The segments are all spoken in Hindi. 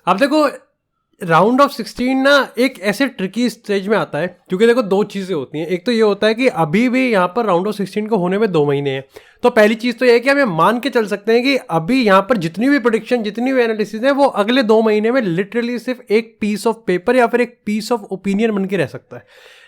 अब देखो राउंड ऑफ 16 ना एक ऐसे ट्रिकी स्टेज में आता है, क्योंकि देखो दो चीज़ें होती हैं। एक तो ये होता है कि अभी भी यहाँ पर राउंड ऑफ 16 को होने में 2 महीने हैं। तो पहली चीज़ तो ये है कि हमें मान के चल सकते हैं कि अभी यहाँ पर जितनी भी प्रेडिक्शन, जितनी भी एनालिसिस है, वो अगले 2 महीने में लिटरली सिर्फ एक पीस ऑफ पेपर या फिर एक पीस ऑफ ओपिनियन बन के रह सकता है।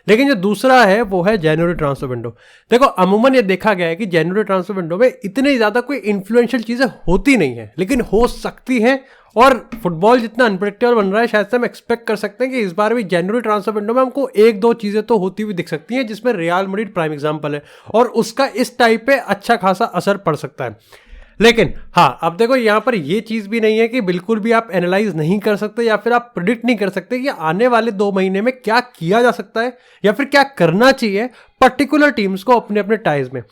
लेकिन जो दूसरा है वो है जनवरी ट्रांसफर विंडो। देखो अमूमन ये देखा गया है कि जनवरी ट्रांसफर विंडो में इतनी ज़्यादा कोई इन्फ्लुएंशियल चीज़ें होती नहीं है, लेकिन हो सकती हैं। और फुटबॉल जितना अनप्रेडिक्टेबल बन रहा है, शायद से हम एक्सपेक्ट कर सकते हैं कि इस बार भी जनवरी ट्रांसफर विंडो में हमको एक दो चीज़ें तो होती हुई दिख सकती हैं, जिसमें रियल मैड्रिड प्राइम एग्जांपल है और उसका इस टाइप पे अच्छा खासा असर पड़ सकता है। लेकिन हाँ, अब देखो यहाँ पर ये चीज़ भी नहीं है कि बिल्कुल भी आप एनालाइज नहीं कर सकते या फिर आप प्रिडिक्ट नहीं कर सकते कि आने वाले 2 महीने में क्या किया जा सकता है या फिर क्या करना चाहिए पर्टिकुलर टीम्स को अपने अपने टाइज में।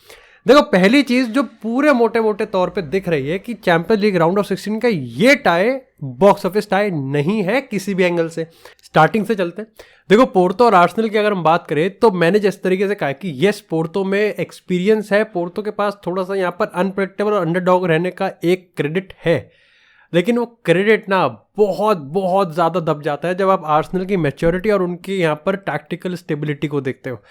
देखो पहली चीज जो पूरे मोटे मोटे तौर पे दिख रही है कि चैंपियंस लीग राउंड ऑफ 16 का ये टाई बॉक्स ऑफिस टाई नहीं है किसी भी एंगल से। स्टार्टिंग से चलते हैं। देखो पोर्तो और आर्सेनल की अगर हम बात करें तो मैंने जिस तरीके से कहा कि यस पोर्तो में एक्सपीरियंस है, पोर्तो के पास थोड़ा सा यहाँ पर अनप्रेडिक्टेबल और अंडरडॉग रहने का एक क्रेडिट है, लेकिन वो क्रेडिट ना बहुत बहुत ज़्यादा दब जाता है जब आप आर्सेनल की मैच्योरिटी और उनकी यहाँ पर टैक्टिकल स्टेबिलिटी को देखते हो।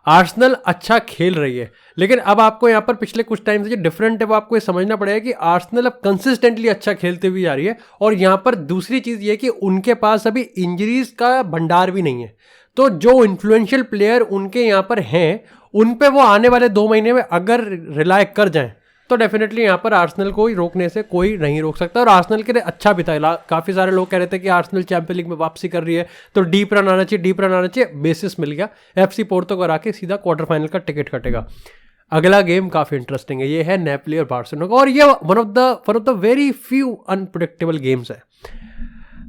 आर्सेनल अच्छा खेल रही है, लेकिन अब आपको यहाँ पर पिछले कुछ टाइम से जो डिफरेंट है वो आपको ये समझना पड़ेगा कि आर्सेनल अब कंसिस्टेंटली अच्छा खेलते हुए जा रही है। और यहाँ पर दूसरी चीज़ ये कि उनके पास अभी इंजरीज का भंडार भी नहीं है, तो जो इन्फ्लुएंशियल प्लेयर उनके यहाँ पर हैं उन पे वो आने वाले 2 महीने में अगर रिलाय कर जाएं तो डेफिनेटली यहाँ पर आर्सेनल को रोकने से कोई नहीं रोक सकता। और आर्सेनल के लिए अच्छा भी था। काफ़ी सारे लोग कह रहे थे कि आर्सेनल चैंपियन लीग में वापसी कर रही है तो डीप रन आना चाहिए, डीप रन आना चाहिए। बेसिस मिल गया, एफसी पोर्तो को हरा के सीधा क्वार्टर फाइनल का टिकट कटेगा। अगला गेम काफ़ी इंटरेस्टिंग है, ये है नेपोली और बार्सिलोना का, और ये one of the very few unpredictable games है।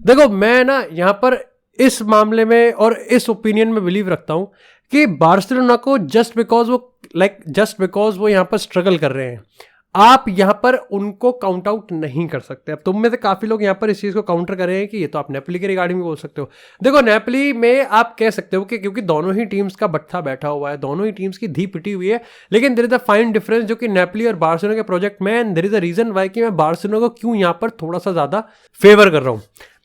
देखो मैं ना यहाँ पर इस मामले में और इस ओपिनियन में बिलीव रखता हूँ कि बार्सिलोना को जस्ट बिकॉज वो यहाँ पर स्ट्रगल कर रहे हैं, आप यहाँ पर उनको काउंट आउट नहीं कर सकते। अब तुम में से काफ़ी लोग यहाँ पर इस चीज़ को काउंटर कर रहे हैं कि ये तो आप नेपोली के रिगार्डिंग भी बोल सकते हो। देखो नेपोली में आप कह सकते हो कि क्योंकि दोनों ही टीम्स का बट्ठा बैठा हुआ है, दोनों ही टीम्स की धी पिटी हुई है, लेकिन there is a fine difference जो कि नेपोली और बार्सिलोना के प्रोजेक्ट में, and there is a reason why कि मैं बार्सिलोना को क्यों यहाँ पर थोड़ा सा ज़्यादा फेवर कर रहा हूँ।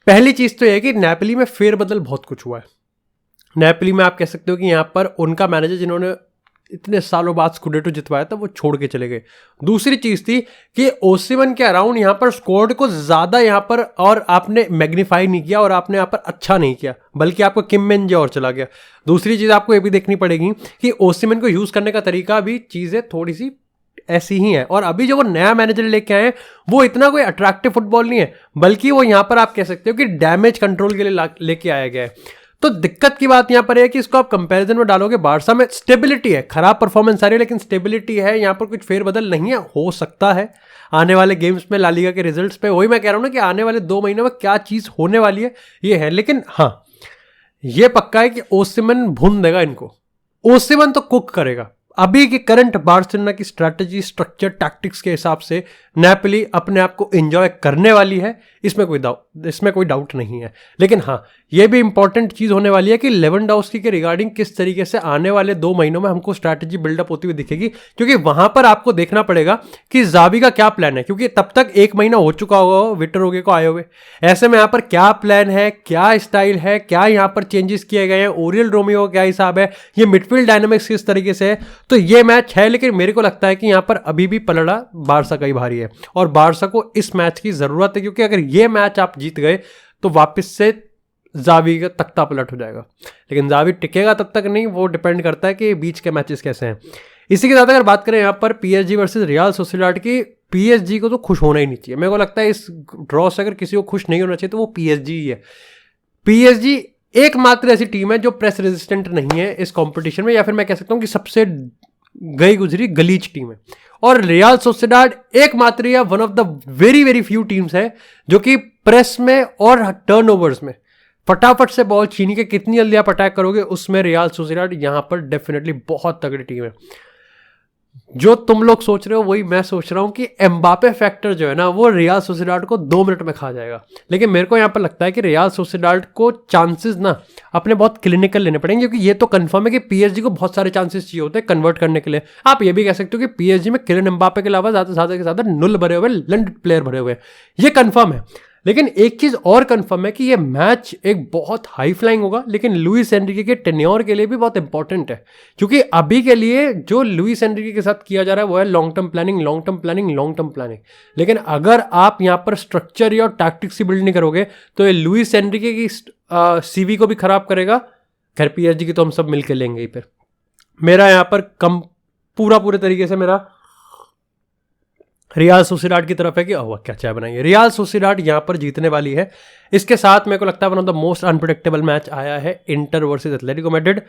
पहली चीज़ तो यह है कि नेपोली में फेरबदल बहुत कुछ हुआ है। नेपोली में आप कह सकते हो कि यहाँ पर उनका मैनेजर जिन्होंने इतने सालों बाद स्कूडेटो जितवाया था वो छोड़ के चले गए। दूसरी चीज़ थी कि ओसिमन के अराउंड यहाँ पर स्क्वाड को ज़्यादा यहाँ पर और आपने मैग्नीफाई नहीं किया और आपने यहाँ पर अच्छा नहीं किया, बल्कि आपको किम मिन-जे और चला गया। दूसरी चीज़ आपको ये भी देखनी पड़ेगी कि ओसिमन को यूज़ करने का तरीका भी चीज़ें थोड़ी सी ऐसी ही है। और अभी जो वो नया मैनेजर लेके आए हैं वो इतना कोई अट्रैक्टिव फुटबॉल नहीं है, बल्कि वो यहाँ पर आप कह सकते हो कि डैमेज कंट्रोल के लिए लेके आया गया है। तो दिक्कत की बात यहाँ पर है कि इसको आप कंपैरिजन में डालोगे, बारसा में स्टेबिलिटी है, खराब परफॉर्मेंस आ रही है लेकिन स्टेबिलिटी है, यहाँ पर कुछ फेरबदल नहीं है। हो सकता है आने वाले गेम्स में ला लीगा के रिजल्ट्स पे, वही मैं कह रहा हूँ ना कि आने वाले 2 महीनों में क्या चीज़ होने वाली है ये है। लेकिन हाँ ये पक्का है कि ओसिमन भून देगा इनको, ओसिमन तो कुक करेगा। अभी के करंट बार्सिलोना की स्ट्रैटेजी, स्ट्रक्चर, टैक्टिक्स के हिसाब से नेपोली अपने आप को एंजॉय करने वाली है, इसमें कोई डाउट नहीं है। लेकिन हाँ ये भी इंपॉर्टेंट चीज़ होने वाली है कि लेवेंडोव्स्की के रिगार्डिंग किस तरीके से आने वाले 2 महीनों में हमको स्ट्रैटेजी बिल्डअप होती हुई दिखेगी, क्योंकि वहां पर आपको देखना पड़ेगा कि ज़ावी का क्या प्लान है, क्योंकि तब तक 1 महीना हो चुका होगा विक्टर ओगे को आए हुए। ऐसे में यहाँ पर क्या प्लान है, क्या स्टाइल है, क्या यहाँ पर चेंजेस किए गए हैं, ओरियल रोमियो का क्या हिसाब है, ये मिडफील्ड डायनामिक्स किस तरीके से है, तो ये मैच है। लेकिन मेरे को लगता है कि यहाँ पर अभी भी पलड़ा बारसा का ही भारी है और बारसा को इस मैच की ज़रूरत है, क्योंकि अगर ये मैच आप जीत गए तो वापस से ज़ावी का तख्ता पलट हो जाएगा। लेकिन ज़ावी टिकेगा तब तक नहीं, वो डिपेंड करता है कि बीच के मैचेस कैसे हैं। इसी के साथ अगर बात करें यहाँ पर पीएसजी वर्सेस रियल सोसिएडाड की, पीएसजी को तो खुश होना ही नहीं चाहिए। मेरे को लगता है इस ड्रॉ से अगर किसी को खुश नहीं होना चाहिए तो वो पीएसजी ही है। पीएसजी एकमात्र ऐसी टीम है जो प्रेस रेजिस्टेंट नहीं है इस कॉम्पिटिशन में, या फिर मैं कह सकता हूँ कि सबसे गई गुजरी गलीच टीम है। और रियल सोसिएडाड एकमात्र या one of the very very few teams है जो कि प्रेस में और टर्नओवर्स में फटाफट से बॉल छीन के कितनी जल्दी आप अटैक करोगे, उसमें रियल सोसिएडाड यहाँ पर डेफिनेटली बहुत तगड़ी टीम है। जो तुम लोग सोच रहे हो वही मैं सोच रहा हूँ कि एम्बापे फैक्टर जो है ना वो रियल सोसिएडाड को 2 मिनट में खा जाएगा। लेकिन मेरे को यहाँ पर लगता है कि रियल सोसिएडाड को चांसेस ना अपने बहुत क्लिनिकल लेने पड़ेंगे, क्योंकि ये तो कंफर्म है कि पीएसजी को बहुत सारे चांसेस चाहिए होते हैं कन्वर्ट करने के लिए। आप ये भी कह सकते हो कि पीएसजी में किलियन एम्बापे के अलावा ज़्यादा से ज़्यादा 0 भरे हुए लंड प्लेयर भरे हुए हैं, ये कंफर्म है। लेकिन एक चीज और कंफर्म है कि ये मैच एक बहुत हाई फ्लाइंग होगा, लेकिन लुइस एनरिके के टेन्योर के लिए भी बहुत इंपॉर्टेंट है, क्योंकि अभी के लिए जो लुइस एनरिके के साथ किया जा रहा है वो है long term planning, long term planning, long term planning. लेकिन अगर आप यहाँ पर स्ट्रक्चर या टैक्टिक्स ही बिल्ड नहीं करोगे तो ये लुइस एनरिके की सीवी को भी खराब करेगा। खैर पीएसजी की तो हम सब मिलकर लेंगे ही। फिर मेरा यहाँ पर पूरे तरीके से मेरा रियाल सोसिएडाड की तरफ है कि ओह क्या चाय बनाई है। रियाल सोसिएडाड यहाँ पर जीतने वाली है। इसके साथ मेरे को लगता है one of the most unpredictable match आया है, इंटर वर्सेस एथलेटिको मैड्रिड।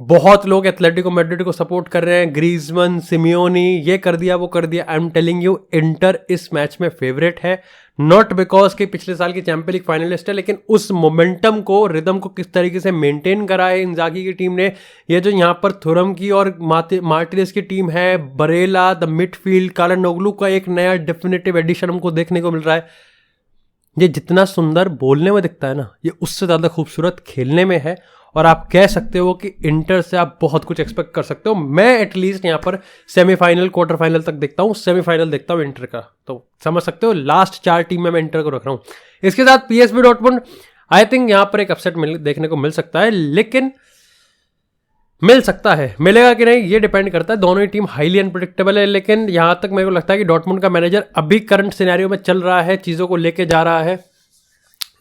बहुत लोग एथलेटिको मैड्रिड को सपोर्ट कर रहे हैं, ग्रीजमन, सिमियोनी, ये कर दिया वो कर दिया। I am telling you, inter इस मैच में फेवरेट है, नॉट बिकॉज कि पिछले साल की चैंपियन लीग फाइनलिस्ट है, लेकिन उस मोमेंटम को, रिदम को किस तरीके से मेंटेन करा है इंजागी की टीम ने। ये जो यहाँ पर थुरम की और मार्टिनेज की टीम है, बरेला, द मिडफील्ड, कालानोग्लू का एक नया डेफिनेटिव एडिशन हमको देखने को मिल रहा है। ये जितना सुंदर बोलने में दिखता है ना, ये उससे ज़्यादा खूबसूरत खेलने में है। और आप कह सकते हो कि इंटर से आप बहुत कुछ एक्सपेक्ट कर सकते हो। मैं एटलीस्ट यहाँ पर सेमीफाइनल, क्वार्टर फाइनल तक देखता हूँ, सेमीफाइनल देखता हूँ इंटर का, तो समझ सकते हो लास्ट 4 टीम में मैं इंटर को रख रहा हूँ। इसके साथ पीएसवी डॉर्टमुंड, आई थिंक यहाँ पर एक अपसेट देखने को मिल सकता है, लेकिन मिल सकता है, मिलेगा कि नहीं ये डिपेंड करता है। दोनों ही टीम हाईली अनप्रेडिक्टेबल है, लेकिन यहाँ तक मेरे को लगता है कि डॉर्टमुंड का मैनेजर अभी करंट सिनेरियो में चल रहा है, चीज़ों को लेके जा रहा है,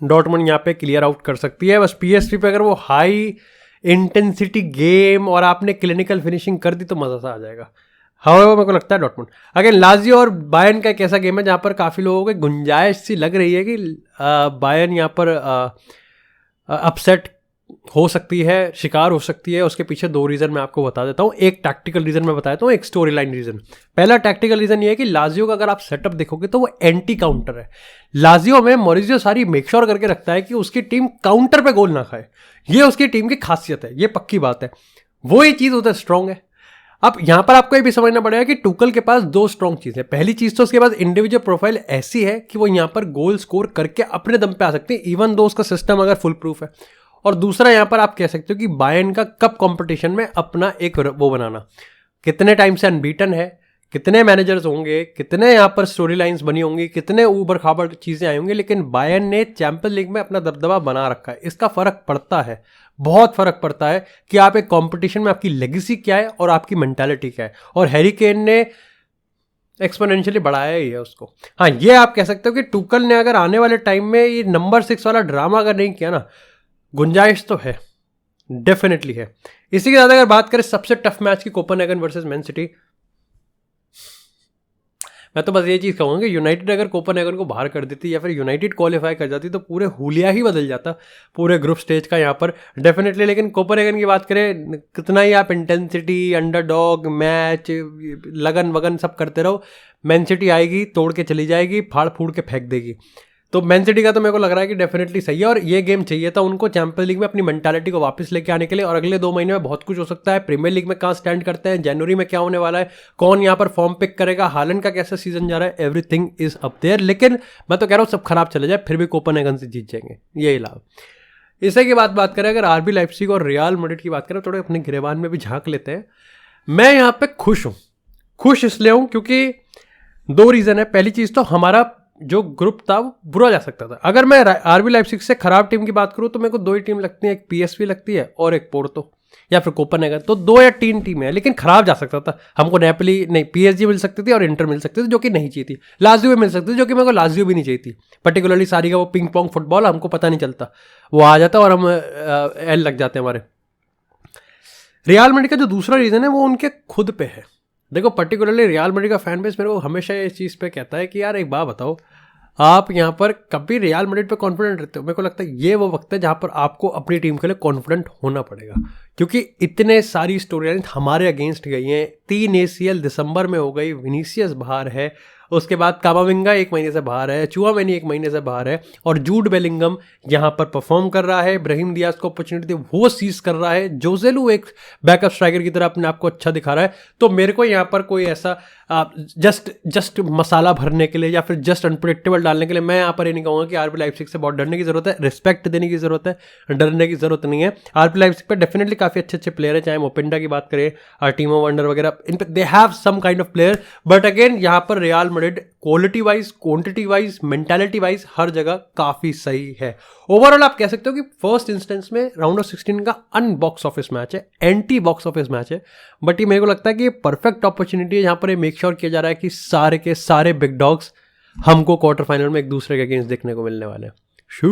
डॉर्टमुंड यहाँ पे क्लियर आउट कर सकती है। बस पीएसवी पे अगर वो हाई इंटेंसिटी गेम और आपने क्लिनिकल फिनिशिंग कर दी तो मज़ा सा आ जाएगा। हाउएवर मेरे को लगता है डॉर्टमुंड। अगेन लाजियो और बायर्न का एक ऐसा गेम है जहाँ पर काफ़ी लोगों को गुंजाइश सी लग रही है कि बायर्न यहाँ पर अपसेट हो सकती है, शिकार हो सकती है। उसके पीछे 2 रीज़न मैं आपको बता देता हूँ। एक टैक्टिकल रीज़न मैं बता देता हूँ, एक स्टोरी लाइन रीज़न। पहला टैक्टिकल रीज़न ये है कि लाजियो का अगर आप सेटअप देखोगे तो वो एंटी काउंटर है। लाजियो में मॉरिजियो सारी मेक श्योर करके रखता है कि उसकी टीम काउंटर पे गोल ना खाए, ये उसकी टीम की खासियत है, ये पक्की बात है। वो ही चीज़ उधर स्ट्रॉन्ग है। अब यहाँ पर आपको ये भी समझना पड़ेगा कि टुकल के पास 2 स्ट्रॉन्ग चीज़ है। पहली चीज़ तो उसके पास इंडिविजुअल प्रोफाइल ऐसी है कि वो यहाँ पर गोल स्कोर करके अपने दम पे आ सकते हैं, इवन दो उसका सिस्टम अगर फुल प्रूफ है। और दूसरा यहाँ पर आप कह सकते हो कि बायर्न का कप कंपटीशन में अपना एक वो बनाना, कितने टाइम से अनबीटन है, कितने मैनेजर्स होंगे, कितने यहाँ पर स्टोरी लाइन्स बनी होंगी, कितने ऊबर खाबर चीज़ें आई होंगी, लेकिन बायर्न ने चैंपियंस लीग में अपना दबदबा बना रखा है। इसका फ़र्क पड़ता है, बहुत फ़र्क पड़ता है कि आप एक कंपटीशन में आपकी लेगेसी क्या है और आपकी मेंटालिटी क्या है। और हैरी केन ने एक्सपोनेंशियली बढ़ाया ही है उसको। हाँ, ये आप कह सकते हो कि टुकल ने अगर आने वाले टाइम में ये नंबर 6 वाला ड्रामा अगर नहीं किया ना, गुंजाइश तो है, डेफिनेटली है। इसी के साथ अगर बात करें सबसे टफ मैच की, कोपेनहेगन वर्सेस मैन सिटी, मैं तो बस ये चीज़ कहूँगा कि यूनाइटेड अगर कोपेनहेगन को बाहर कर देती या फिर यूनाइटेड क्वालिफाई कर जाती तो पूरे हुलिया ही बदल जाता पूरे ग्रुप स्टेज का यहाँ पर डेफिनेटली। लेकिन कोपेनहेगन की बात करें, कितना ही आप इंटेंसिटी, अंडरडॉग, मैच, लगन वगन सब करते रहो, मैन सिटी आएगी, तोड़ के चली जाएगी, फाड़ फूड़ के फेंक देगी। तो मैन सिटी का तो मेरे को लग रहा है कि डेफिनेटली सही है, और ये गेम चाहिए था उनको चैंपियंस लीग में अपनी मेंटालिटी को वापस लेके आने के लिए। और अगले 2 महीने में बहुत कुछ हो सकता है। प्रीमियर लीग में कहाँ स्टैंड करते हैं, जनवरी में क्या होने वाला है, कौन यहाँ पर फॉर्म पिक करेगा, हालैंड का कैसा सीजन जा रहा है, एवरीथिंग इज अप देयर। लेकिन मैं तो कह रहा हूँ सब खराब चले जाए फिर भी कोपेनहेगन से जीत जाएंगे, यही लाभ। इसी की बात करें अगर आरबी लाइप्जिग और रियल मैड्रिड की बात करें, थोड़े अपने गिरेबान में भी झांक लेते हैं। मैं यहाँ पे खुश हूँ। खुश इसलिए हूँ क्योंकि 2 रीज़न है। पहली चीज़ तो हमारा जो ग्रुप था वो बुरा जा सकता था। अगर मैं आरबी लाइप्जिग से खराब टीम की बात करूँ तो मेरे को 2 ही टीम लगती है, एक पीएसवी लगती है और एक पोर्तो या फिर कोपेनहेगन। तो 2 या 3 टीमें हैं, लेकिन खराब जा सकता था। हमको नेपोली नहीं, पीएसजी मिल सकती थी और इंटर मिल सकती थी जो कि नहीं चाहिए थी। लाजियो भी मिल सकती थी जो कि मेरे को लाजियो भी नहीं चाहिए थी। पर्टिकुलरली सारी का वो पिंग पोंग फुटबॉल हमको पता नहीं चलता, वो आ जाता और हम एल लग जाते हमारे। रियल मैड्रिड का जो दूसरा रीज़न है वो उनके खुद पे है। देखो पर्टिकुलरली रियल मैड्रिड का फैन बेस मेरे को हमेशा इस चीज़ पे कहता है कि यार एक बात बताओ, आप यहाँ पर कभी रियल मैड्रिड पे कॉन्फिडेंट रहते हो? मेरे को लगता है ये वो वक्त है जहाँ पर आपको अपनी टीम के लिए कॉन्फिडेंट होना पड़ेगा, क्योंकि इतने सारी स्टोरी लाइन हमारे अगेंस्ट गई हैं। 3 ACL दिसंबर में हो गई, विनीसियस बाहर है, उसके बाद कामाविंगा 1 महीने से बाहर है, चुआमेनी 1 महीने से बाहर है, और जूड बेलिंगम यहाँ पर परफॉर्म कर रहा है। ब्राहिम दियाज को अपॉर्चुनिटी थी वो सीज कर रहा है। जोसेलू एक बैकअप स्ट्राइकर की तरह अपने आप को अच्छा दिखा रहा है। तो मेरे को यहाँ पर कोई ऐसा जस्ट मसाला भरने के लिए या फिर जस्ट अनप्रेडिक्टेबल डालने के लिए मैं यहाँ पर ये नहीं कहूँगा कि आरबी लाइप्जिग से बहुत डरने की जरूरत है। रिस्पेक्ट देने की जरूरत है, डरने की जरूरत नहीं है। आरबी लाइप्जिग पे डेफिनेटली काफ़ी अच्छे प्लेयर है, चाहे मोपिंडा की बात करें, टीमो वंडर वगैरह, इन पे they have some kind of player. But again यहाँ पर Real Madrid quality wise, quantity wise, mentality wise हर जगह काफ़ी सही है। ओवरऑल आप कह सकते हो कि फर्स्ट इंस्टेंस में राउंड ऑफ 16 का अनबॉक्स ऑफिस मैच है, एंटी बॉक्स ऑफिस मैच है, बट ये मेरे को लगता है कि ये परफेक्ट अपॉर्चुनिटी है जहाँ पर ये मेक श्योर किया जा रहा है कि सारे के सारे बिग डॉग्स हमको क्वार्टर फाइनल में एक दूसरे के अगेंस्ट देखने को मिलने वाले हैं। शू